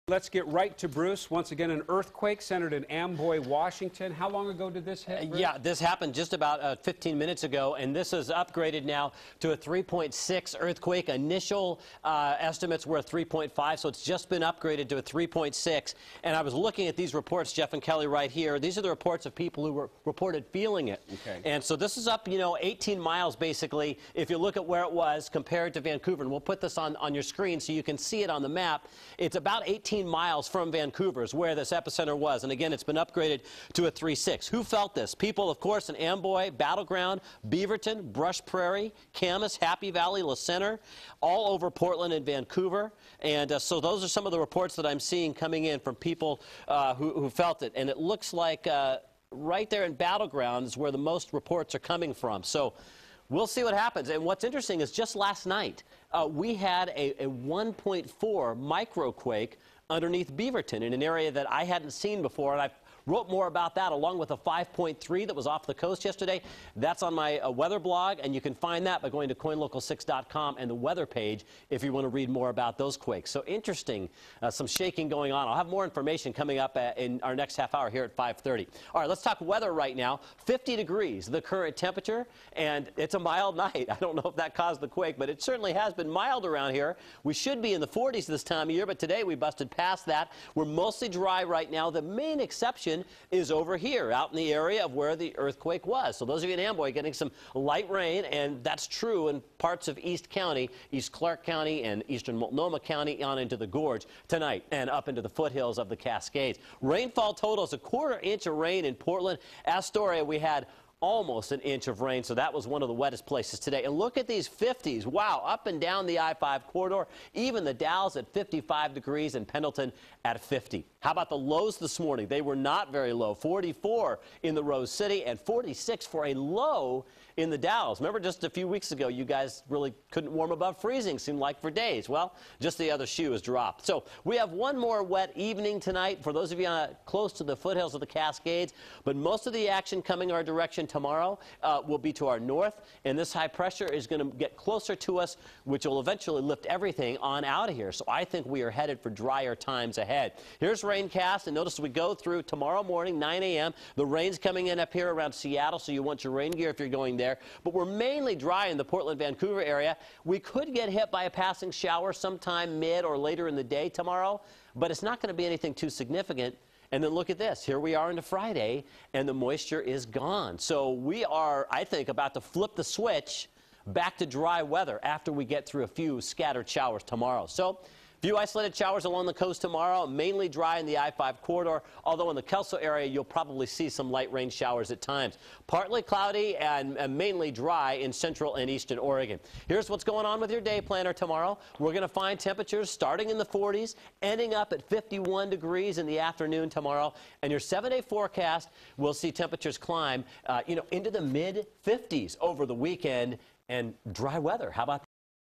Let's get right to Bruce. Once again, an earthquake centered in Amboy, Washington. How long ago did this hit, Bruce? Yeah, this happened just about 15 minutes ago, and this is upgraded now to a 3.6 earthquake. Initial estimates were 3.5, so it's just been upgraded to a 3.6. And I was looking at these reports, Jeff and Kelly, right here. These are the reports of people who were reported feeling it. Okay. And so this is up, 18 miles, basically, if you look at where it was compared to Vancouver. And we'll put this on your screen so you can see it on the map. It's about 18 miles from Vancouver is where this epicenter was. And again, it's been upgraded to a 3.6. Who felt this? People, of course, in Amboy, Battleground, Beaverton, Brush Prairie, Camas, Happy Valley, La Center, all over Portland and Vancouver. And so those are some of the reports that I'm seeing coming in from people who felt it. And it looks like right there in Battleground is where the most reports are coming from. So we'll see what happens. And what's interesting is just last night, we had a 1.4 microquake underneath Beaverton in an area that I hadn't seen before. And I wrote more about that along with a 5.3 that was off the coast yesterday. That's on my weather blog, and you can find that by going to coinlocal6.com and the weather page if you want to read more about those quakes. So interesting, some shaking going on. I'll have more information coming up in our next half hour here at 5:30. All right, let's talk weather right now. 50 degrees, the current temperature, and it's a mild night. I don't know if that caused the quake, but it certainly has been mild around here. We should be in the 40s this time of year, but today we busted past that. We're mostly dry right now. The main exception is over here, out in the area of where the earthquake was. So those of you in Amboy getting some light rain, and that's true in parts of East County, East Clark County and eastern Multnomah County on into the gorge tonight and up into the foothills of the Cascades. Rainfall totals, a 1/4 inch of rain in Portland. Astoria, we had almost an inch of rain, so that was one of the wettest places today. And look at these 50s. Wow, up and down the I-5 corridor. Even the Dalles at 55 degrees and Pendleton at 50. How about the lows this morning? They were not very low. 44 in the Rose City and 46 for a low in the Dalles. Remember just a few weeks ago, you guys really couldn't warm above freezing, seemed like for days. Well, just the other shoe has dropped. So we have one more wet evening tonight for those of you close to the foothills of the Cascades, but most of the action coming our direction tomorrow will be to our north, and this high pressure is going to get closer to us, which will eventually lift everything on out of here. So I think we are headed for drier times ahead. Here's raincast, and notice we go through tomorrow morning, 9 a.m. The rain's coming in up here around Seattle, so you want your rain gear if you're going there. But we're mainly dry in the Portland-Vancouver area. We could get hit by a passing shower sometime mid or later in the day tomorrow, but it's not going to be anything too significant. And then look at this. Here we are into Friday, and the moisture is gone. So we are, I think, about to flip the switch back to dry weather after we get through a few scattered showers tomorrow. So few isolated showers along the coast tomorrow, mainly dry in the I-5 corridor, although in the Kelso area you'll probably see some light rain showers at times. Partly cloudy and mainly dry in central and eastern Oregon. Here's what's going on with your day planner tomorrow. We're going to find temperatures starting in the 40s, ending up at 51 degrees in the afternoon tomorrow. And your 7-day forecast will see temperatures climb into the mid-50s over the weekend and dry weather. How about that?